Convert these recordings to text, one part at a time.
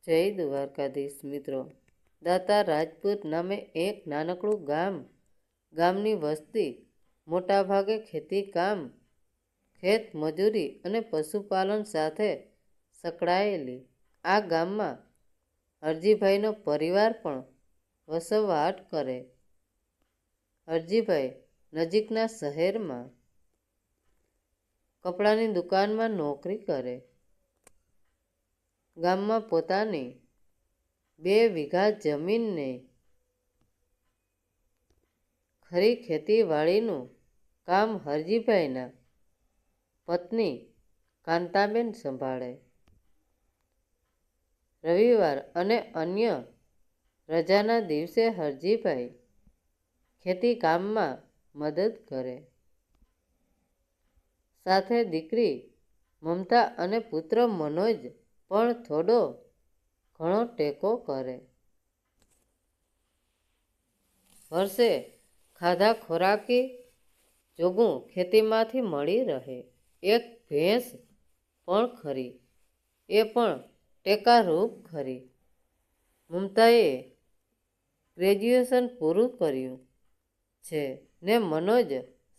જય દ્વારકાધીશ મિત્રો. દાતા રાજપૂત નામે એક નાનકડું ગામની વસ્તી મોટાભાગે ખેતીકામ, ખેત મજૂરી અને પશુપાલન સાથે સંકળાયેલી. આ ગામમાં હરજીભાઈનો પરિવાર પણ વસવાટ કરે. હરજીભાઈ નજીકના શહેરમાં કપડાની દુકાનમાં નોકરી કરે. ગામમાં પોતાની 2 વીઘા જમીનને ખરી ખેતીવાડીનું કામ હરજીભાઈના પત્ની કાંતાબેન સંભાળે. રવિવાર અને અન્ય રજાના દિવસે હરજીભાઈ ખેતી કામમાં મદદ કરે. સાથે દીકરી મમતા અને પુત્ર મનોજ પણ થોડો ઘણો ટેકો કરે. વર્ષે ખાધા ખોરાકી જોગું ખેતીમાંથી મળી રહે. એક ભેંસ પણ ખરી, એ પણ ટેકારૂપ ખરી. મમતાએ ગ્રેજ્યુએશન પૂરું કર્યું છે ને મનોજ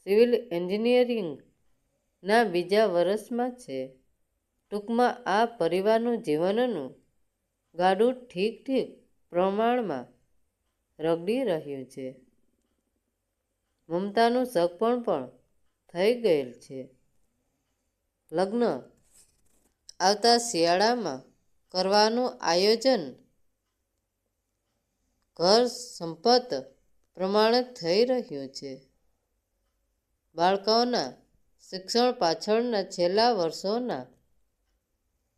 સિવિલ એન્જિનિયરિંગના બીજા વર્ષમાં છે. ટૂંકમાં આ પરિવારનું જીવનનું ગાડું ઠીક પ્રમાણમાં રગડી રહ્યું છે. મમતાનું સગપણ પણ થઈ ગયેલ છે. લગ્ન આવતા શિયાળામાં કરવાનું આયોજન ઘર સંપત પ્રમાણે થઈ રહ્યું છે. બાળકોના શિક્ષણ પાછળના છેલ્લા વર્ષોના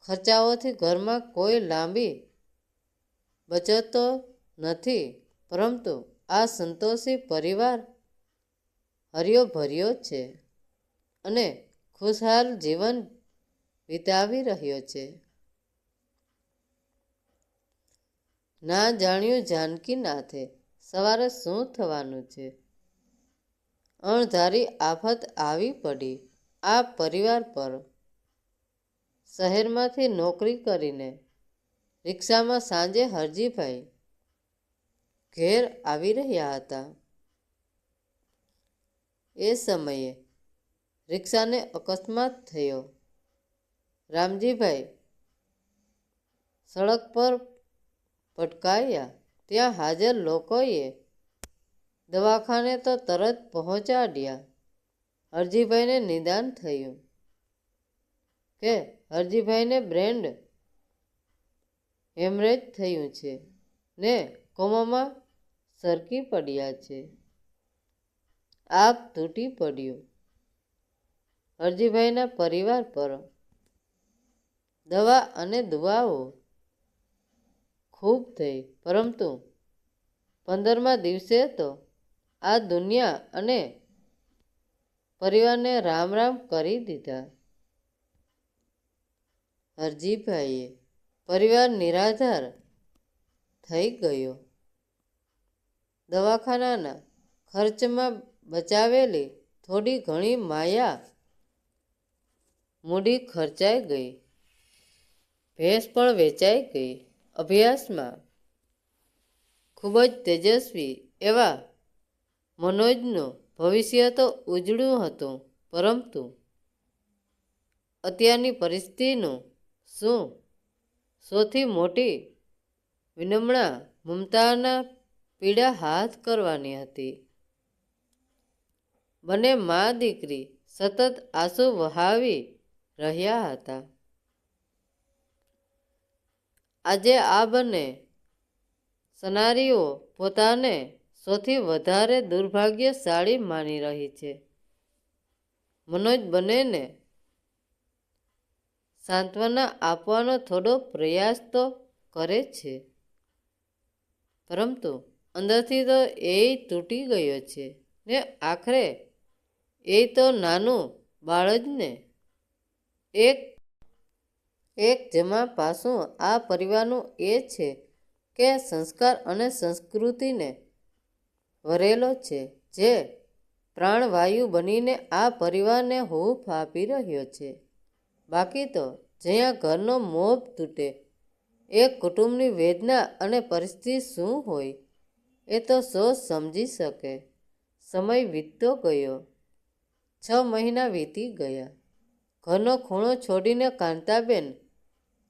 ખર્ચાઓથી ઘરમાં કોઈ લાંબી બચતો નથી, પરંતુ આ સંતોષી પરિવાર હર્યો ભર્યો છે અને ખુશહાલ જીવન વિતાવી રહ્યો છે. ના જાણ્યું જાનકી નાથે સવારે શું થવાનું છે. અણધારી આફત આવી પડી આ પરિવાર પર. શહેરમાંથી નોકરી કરીને રિક્ષામાં સાંજે હરજીભાઈ ઘેર આવી રહ્યા હતા. એ સમયે રિક્ષાને અકસ્માત થયો. રામજીભાઈ સડક પર પટકાયા. ત્યાં હાજર લોકોએ દવાખાને તો તરત પહોંચાડ્યા. હરજીભાઈને નિદાન થયું કે હરજીભાઈને બ્રેન હેમરેજ થયું છે ને કોમામાં સરકી પડ્યા છે. આપ તૂટી પડ્યું હરજીભાઈના પરિવાર પર. દવા અને દુઆઓ ખૂબ થઈ, પરંતુ 15મા દિવસે તો આ દુનિયા અને પરિવારને રામ રામ કરી દીધા. હરજીભાઈએ પરિવાર નિરાધાર થઈ ગયો. દવાખાનાના ખર્ચમાં બચાવેલી થોડી ઘણી માયા મૂડી ખર્ચાઈ ગઈ. ભેંસ પણ વેચાઈ ગઈ. અભ્યાસમાં ખૂબ જ તેજસ્વી એવા મનોજનું ભવિષ્ય તો ઉજળું હતું, પરંતુ અત્યારની પરિસ્થિતિનું શું? સૌથી મોટી વિડંબણા મમતાના પીડા હાથ કરવાની હતી. બંને મા દીકરી સતત આંસુ વહાવી રહ્યા હતા. આજે આ બંને સનારીઓ પોતાને સૌથી વધારે દુર્ભાગ્યશાળી માની રહી છે. મનોજ બંનેને સાંત્વના આપવાનો થોડો પ્રયાસ તો કરે છે, પરંતુ અંદરથી તો એ તૂટી ગયો છે ને આખરે એ તો નાનું બાળ જ ને. એક જમા પાસું આ પરિવારનું એ છે કે સંસ્કાર અને સંસ્કૃતિને વરેલો છે, જે પ્રાણવાયુ બનીને આ પરિવારને હૂંફ આપી રહ્યો છે. બાકી તો જ્યાં ઘરનો મોભ તૂટે એક કુટુંબની વેદના અને પરિસ્થિતિ શું હોય એ તો સૌ સમજી શકે. સમય વીતતો ગયો. 6 મહિના વીતી ગયા. ઘરનો ખૂણો છોડીને કાંતાબેન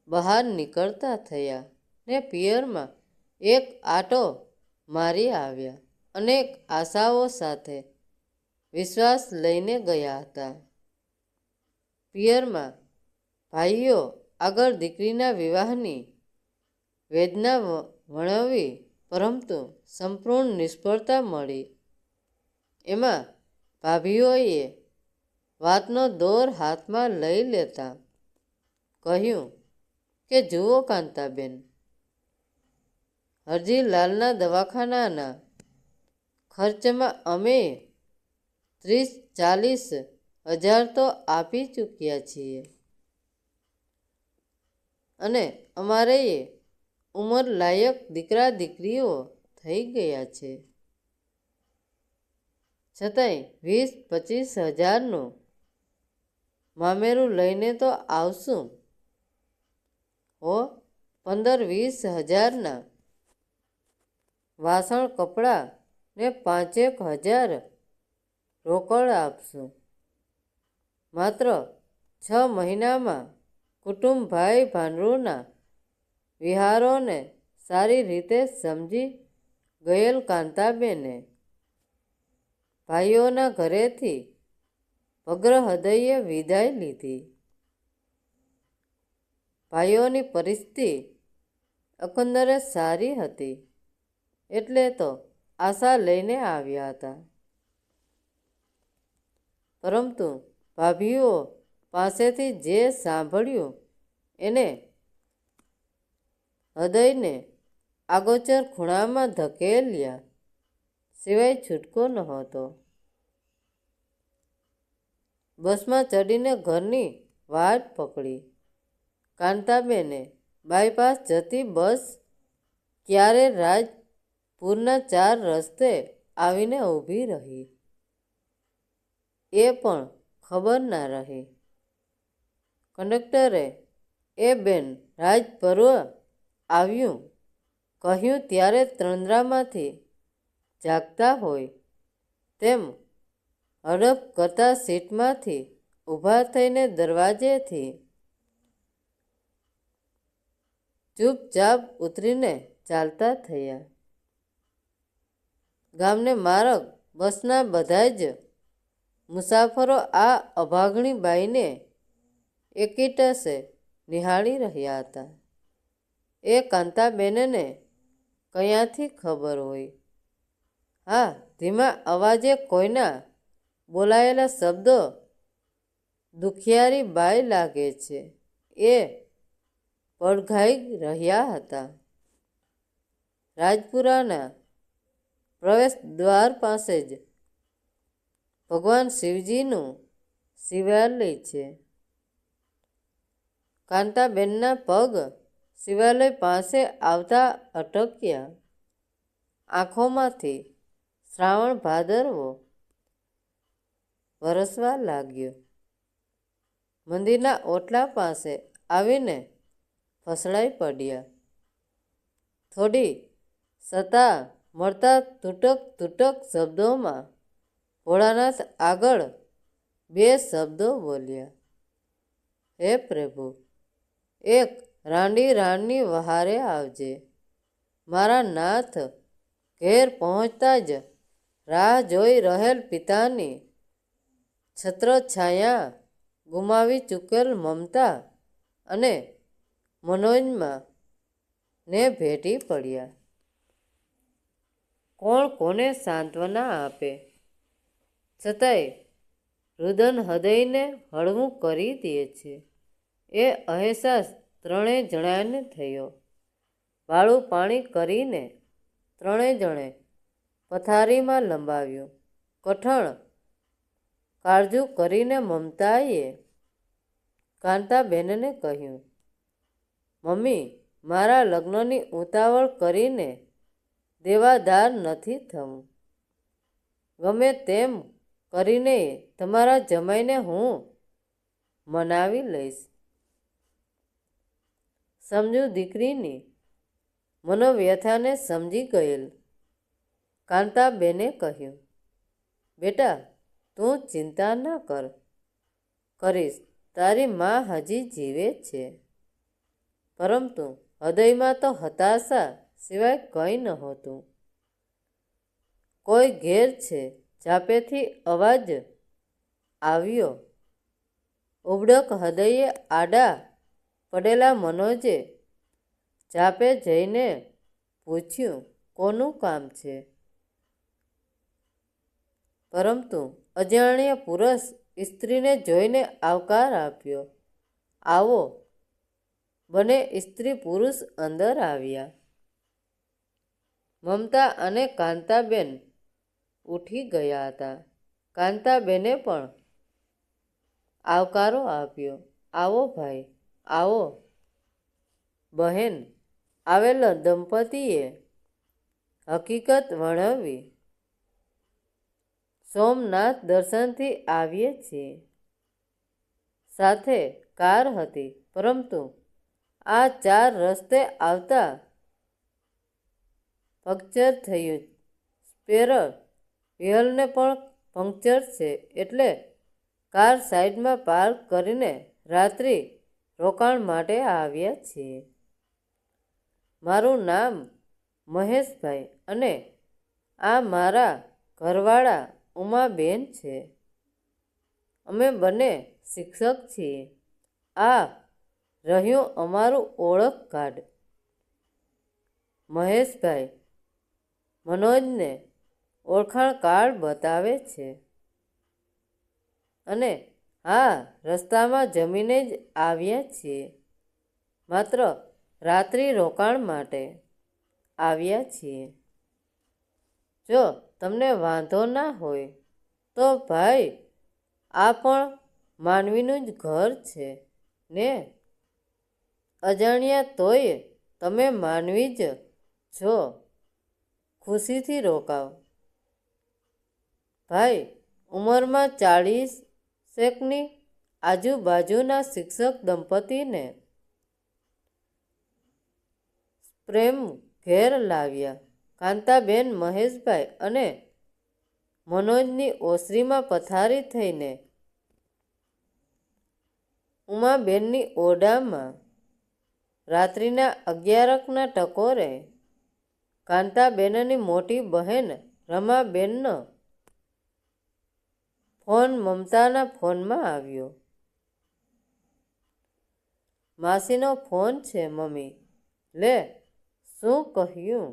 બહાર નીકળતા થયા ને પિયરમાં એક આંટો મારી આવ્યા. અનેક આશાઓ સાથે વિશ્વાસ લઈને ગયા હતા. પિયરમાં ભાઈઓ આગળ દીકરીના વિવાહની વેદના વર્ણવી, પરંતુ સંપૂર્ણ નિષ્ફળતા મળી. એમાં ભાભીઓએ વાતનો દોર હાથમાં લઈ લેતા કહ્યું કે જુઓ કાંતાબેન, હરજીલાલના દવાખાનાના ખર્ચમાં અમે 30-40 હજાર તો આપી ચૂક્યા છીએ અને અમારે ઉંમર લાયક દીકરા દીકરીઓ થઈ ગયા છે. છતાંય 20-25 હજારનું મામેરું લઈને તો આવશું હો. 15-20 હજારના વાસણ કપડાં ને 5-1 હજાર રોકડ આપશું. માત્ર 6 મહિનામાં કુટુંબ ભાઈ ભાંડુરના વિહારોને સારી રીતે સમજી ગયેલ કાંતાબેને ભાઈઓના ઘરેથી ભગ્ર હૃદયે વિદાય લીધી. ભાઈઓની પરિસ્થિતિ એકંદરે સારી હતી એટલે તો આશા લઈને આવ્યા હતા. પરંતુ ભાભીઓ પાસેથી જે સાંભળ્યું એને હૃદયને આગોચર ખૂણામાં ધકેલ્યા સિવાય છૂટકો નહોતો. બસમાં ચડીને ઘરની વાટ પકડી. કાંતાબેને બાયપાસ જતી બસ ક્યારે રાજપુરના 4 રસ્તે આવીને ઊભી રહી એ પણ ખબર ના રહી. કંડક્ટરે "એ બેન, રાજપુર આવ્યું" કહ્યું ત્યારે તંદ્રામાંથી જાગતા હોય તેમ હડપ કરતા સીટમાંથી ઊભા થઈને દરવાજેથી ચૂપચાપ ઉતરીને ચાલતા થયા. ગામને માર્ગ બસના બધા જ મુસાફરો આ અભાગણી બાઈને એકીટસે નિહાળી રહ્યા હતા. એ કાંતાબેનને કયાંથી ખબર હોય? હા, ધીમા અવાજે કોઈના બોલાયેલા શબ્દો દુખિયારી બાઈ લાગે છે એ પડઘાઈ રહ્યા હતા. રાજપુરાના પ્રવેશ દ્વાર પાસે જ ભગવાન શિવજીનું શિવાલય છે. કાંતાબેનના પગ શિવાલય પાસે આવતા અટક્યા. આંખોમાંથી શ્રાવણ ભાદરવો વરસવા લાગ્યો. મંદિરના ઓટલા પાસે આવીને ફસડાઈ પડ્યા. થોડી સત્તા મળતા તૂટક શબ્દોમાં ભોળાનાથ આગળ 2 શબ્દો બોલ્યા, "હે પ્રભુ, એક રાંડી વહારે આવજે." મારા નાથ ઘેર પહોંચતા જ રાહ જોઈ રહેલ પિતાની છત્રછાયા ગુમાવી ચૂકેલ મમતા અને મનોજમાં ને ભેટી પડ્યા. કોણ કોને સાંત્વના આપે? છતાંય રુદન હૃદયને હળવું કરી દે છે એ અહેસાસ 3 જણાને થયો. વાળું પાણી કરીને 3 જણે પથારીમાં લંબાવ્યું. કઠણ કાળજું કરીને મમતાએ કાંતાબેનને કહ્યું, "મમ્મી, મારા લગ્નની ઉતાવળ કરીને દેવાદાર નથી થવું. ગમે તેમ કરીને તમારા જમાઈને હું મનાવી લઈશ." સમજુ દીકરીની મનોવ્યથાને સમજી ગયેલ કાંતાબેને કહ્યું, બેટા તું ચિંતા ન કરીશ, તારી મા હજી જીવે છે. પરંતુ હૃદયમાં તો હતાશા સિવાય કંઈ નહોતું. કોઈ ઘેર છે? ઝાપેથી અવાજ આવ્યો. ઉબડક હૃદયે આડા પડેલા મનોજે ઝાપે જઈને પૂછ્યું, કોનું કામ છે? પરંતુ અજાણ્યા પુરુષ સ્ત્રીને જોઈને આવકાર આપ્યો. આવો. બંને સ્ત્રી પુરુષ અંદર આવ્યા. મમતા અને કાંતાબેન ઉઠી ગયા હતા. કાંતાબેને પણ આવકારો આપ્યો. આવો ભાઈ, આવો. બહેન આવેલ દંપતીએ હકીકત વર્ણવી. સોમનાથ દર્શનથી આવીએ છીએ. સાથે કાર હતી, પરંતુ આ 4 રસ્તે આવતા પંક્ચર થયું. સ્પેર વ્હીલને પણ પંક્ચર છે, એટલે કાર સાઈડમાં પાર્ક કરીને રાત્રિ રોકાણ માટે આવ્યા છીએ. મારું નામ મહેશભાઈ અને આ મારા ઘરવાળા ઉમાબેન છે. અમે બંને શિક્ષક છીએ. આ રહ્યું અમારું ઓળખ કાર્ડ. મહેશભાઈ મનોજને ઓળખાણ કાર્ડ બતાવે છે. અને હા, રસ્તામાં જમીને જ આવ્યા છીએ. માત્ર રાત્રિ રોકાણ માટે આવ્યા છીએ. જો તમને વાંધો ના હોય તો ભાઈ, આ પણ માનવીનું જ ઘર છે ને? અજાણ્યા તોય તમે માનવી જ છો. ખુશીથી રોકાવ. ભાઈ ઉંમરમાં 40 આજુબાજુના શિક્ષક દંપતીને પ્રેમ ઘેર લાવ્યા. કાંતાબેન મહેશભાઈ અને મનોજની ઓસરીમાં પથારી થઈને ઉમાબેનની ઓરડામાં રાત્રિના 11ના ટકોરે કાંતાબેનની મોટી બહેન રમાબેનનો ફોન મમતાના ફોનમાં આવ્યો. માસીનો ફોન છે મમ્મી. લે, શું કહ્યું?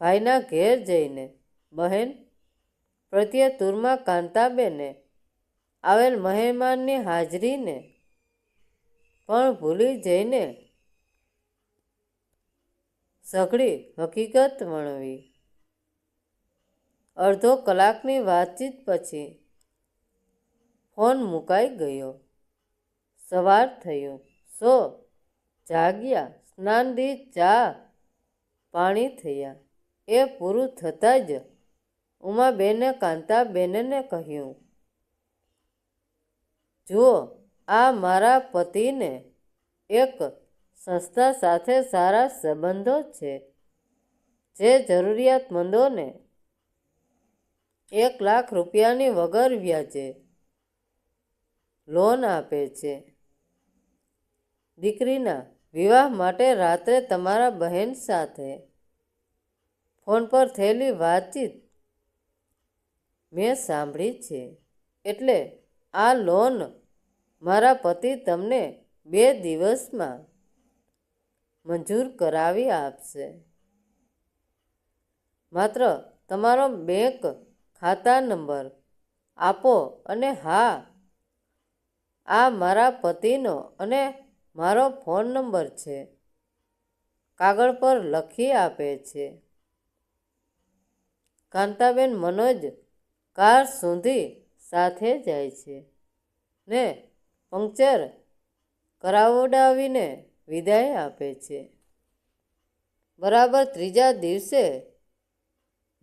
ભાઈના ઘેર જઈને બહેન પ્રત્યુત્તરમાં કાંતાબેને આવેલ મહેમાનની હાજરીને પણ ભૂલી જઈને સઘળી હકીકત વર્ણવી. અડધો કલાકની વાતચીત પછી ફોન મુકાઈ ગયો. સવાર થયું. સો જાગ્યા. સ્નાનદી ચા પાણી થયા. એ પૂરું થતાં જ ઉમાબેને કાંતાબેનને કહ્યું, જુઓ, આ મારા પતિને એક સંસ્થા સાથે સારા સંબંધો છે, જે જરૂરિયાતમંદોને 1 લાખ રૂપિયાની વગર વ્યાજે લોન આપે છે. દીકરીના વિવાહ માટે રાત્રે તમારા બહેન સાથે ફોન પર થયેલી વાતચીત મેં સાંભળી છે. એટલે આ લોન મારા પતિ તમને 2 દિવસમાં મંજૂર કરાવી આપશે. માત્ર તમારો બેંક ખાતા નંબર આપો અને હા, આ મારા પતિનો અને મારો ફોન નંબર છે. કાગળ પર લખી આપે છે. કાંતાબેન મનોજ કાર સુધી સાથે જાય છે ને પંક્ચર કરાવડાવીને વિદાય આપે છે. બરાબર 3જા દિવસે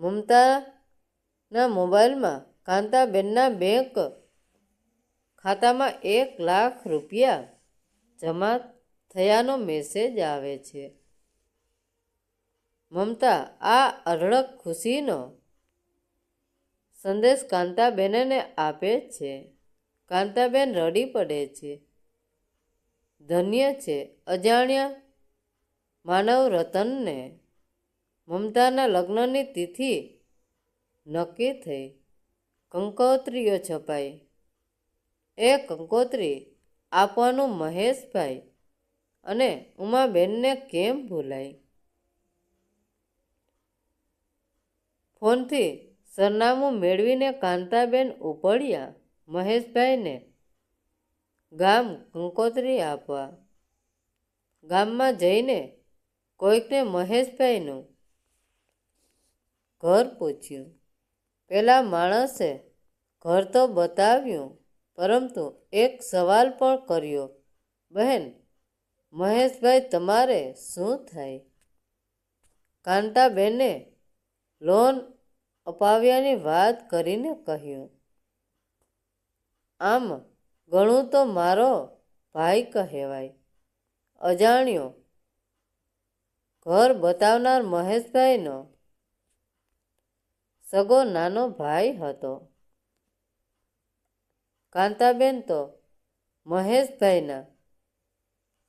મમતાના મોબાઈલમાં કાંતાબેનના બેંક ખાતામાં 1 લાખ રૂપિયા જમા થયાનો મેસેજ આવે છે. મમતા આ અઢળક ખુશીનો સંદેશ કાંતાબેનને આપે છે. કાંતાબેન રડી પડે છે. ધન્ય છે અજાણ્યા માનવ રતનને. મમતાના લગ્નની તિથિ નક્કી થઈ. કંકોત્રીઓ છપાઈ. એ કંકોત્રી આપવાનું મહેશભાઈ અને ઉમાબેનને કેમ ભૂલાય? ફોનથી સરનામું મેળવીને કાંતાબેન ઉપડ્યા મહેશભાઈને ગામ કંકોત્રી આપવા. ગામમાં જઈને કોઈકને મહેશભાઈનું ઘર પૂછ્યું. પેલા માણસે ઘર તો બતાવ્યું, પરંતુ એક સવાલ પણ કર્યો, બહેન મહેશભાઈ તમારે શું થાય? કાંતાબેને લોન અપાવ્યાની વાત કરીને કહ્યું, આમ ઘણું તો મારો ભાઈ કહેવાય. અજાણ્યો ઘર બતાવનાર મહેશભાઈનો સગો નાનો ભાઈ હતો. કાંતાબેન તો મહેશભાઈના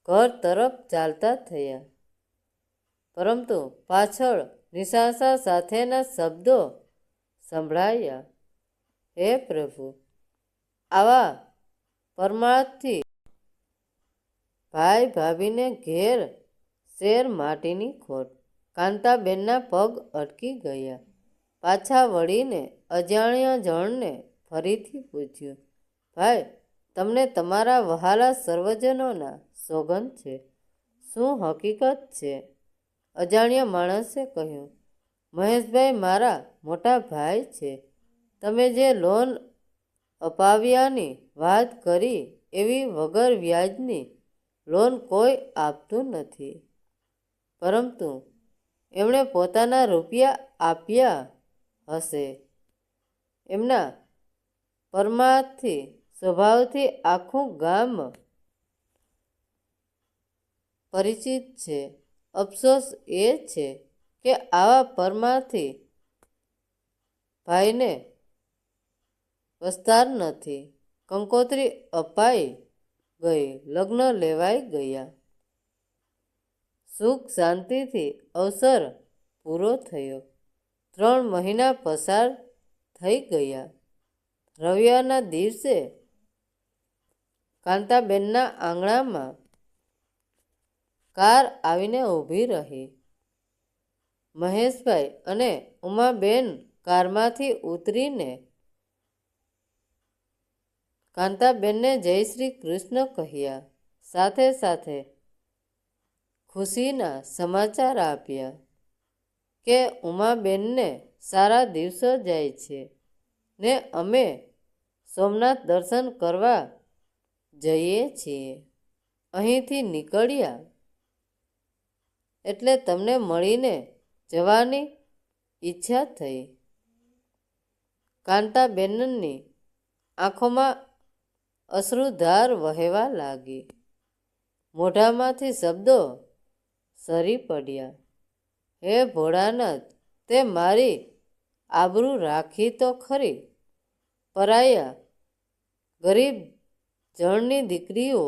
ઘર તરફ ચાલતા થયા, પરંતુ પાછળ નિરાશા સાથેના શબ્દો સંભળાયા, હે પ્રભુ, આવા પરમાર્થથી ભાઈ ભાભીને ઘેર શેર માટીની ખોટ. કાંતાબેનના પગ અટકી ગયા. પાછા વળીને અજાણ્યા જણને ફરીથી પૂછ્યું, ભાઈ તમને તમારા વહાલા સર્વજનોના સોગંદ છે, શું હકીકત છે? અજાણ્યા માણસે કહ્યું, મહેશભાઈ મારા મોટા ભાઈ છે. તમે જે લોન અપાવ્યાની વાત કરી એવી વગર વ્યાજની લોન કોઈ આપતું નથી, પરંતુ એમણે પોતાના રૂપિયા આપ્યા હશે. એમના પરમાર્થથી સ્વભાવથી આખું ગામ પરિચિત છે. અફસોસ એ છે કે આવા પરમાર્થી ભાઈને વસ્તાર નથી. કંકોત્રી અપાઈ ગઈ, લગ્ન લેવાઈ ગયા. સુખ શાંતિથી અવસર પૂરો થયો. 3 મહિના પસાર થઈ ગયા. રવિવારના દિવસે કાંતાબેનના આંગણામાં કાર આવીને ઊભી રહી. મહેશભાઈ અને ઉમાબેન કારમાંથી ઉતરીને કાંતાબેનને જય શ્રી કૃષ્ણ કહ્યા. સાથે સાથે ખુશીના સમાચાર આપ્યા કે ઉમાબેનને સારા દિવસો જાય છે ને અમે સોમનાથ દર્શન કરવા જઈએ છીએ. અહીંથી નીકળ્યા એટલે તમને મળીને જવાની ઈચ્છા થઈ. કાંતાબેનની આંખોમાં અશ્રુધાર વહેવા લાગી. મોઢામાંથી શબ્દો સરી પડ્યા, હે ભોળાનાથ, તે મારી આબરૂ રાખી તો ખરી. પરાયા ગરીબ જણની દીકરીઓ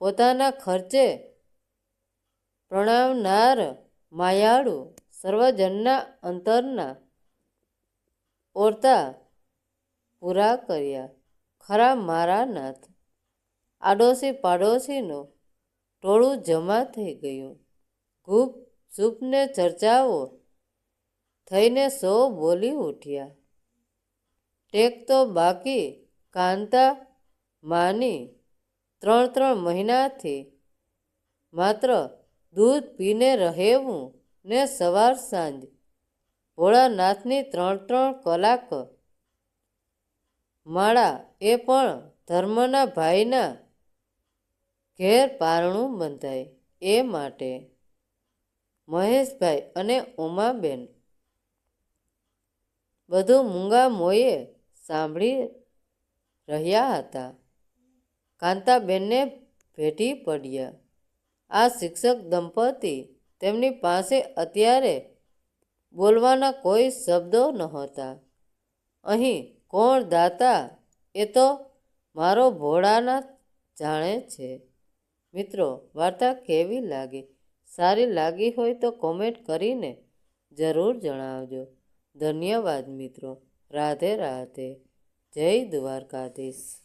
પોતાના ખર્ચે પ્રણાવનાર માયાળુ સર્વજનના અંતરના ઓરતા પૂરા કર્યા. ખરા મારા નાથ. આડોશી પાડોશીનું ટોળું જમા થઈ ગયું. ગુપ ચૂપને ચર્ચાઓ થઈને સૌ બોલી ઉઠ્યા. ટેક તો બાકી કાંતા માની 3 મહિનાથી માત્ર દૂધ પીને રહેવું ને સવાર સાંજ ભોળાનાથની 3 કલાક માળા, એ પણ ધર્મના ભાઈના ઘેર પારણું બંધાય એ માટે. મહેશભાઈ અને ઉમાબેન બધું મૂંગા મોયે સાંભળી રહ્યા હતા. કાંતાબેનને ભેટી પડ્યા. આ શિક્ષક દંપતી તેમની પાસે અત્યારે બોલવાના કોઈ શબ્દો નહોતા. અહીં કોણ દાતા એ તો મારો ભોળાનાથ જાણે છે. મિત્રો, વાર્તા કેવી લાગી? સારી લાગી હોય તો કોમેન્ટ કરીને જરૂર જણાવજો. ધન્યવાદ મિત્રો. રાધે રાધે. જય દ્વારકાધીશ.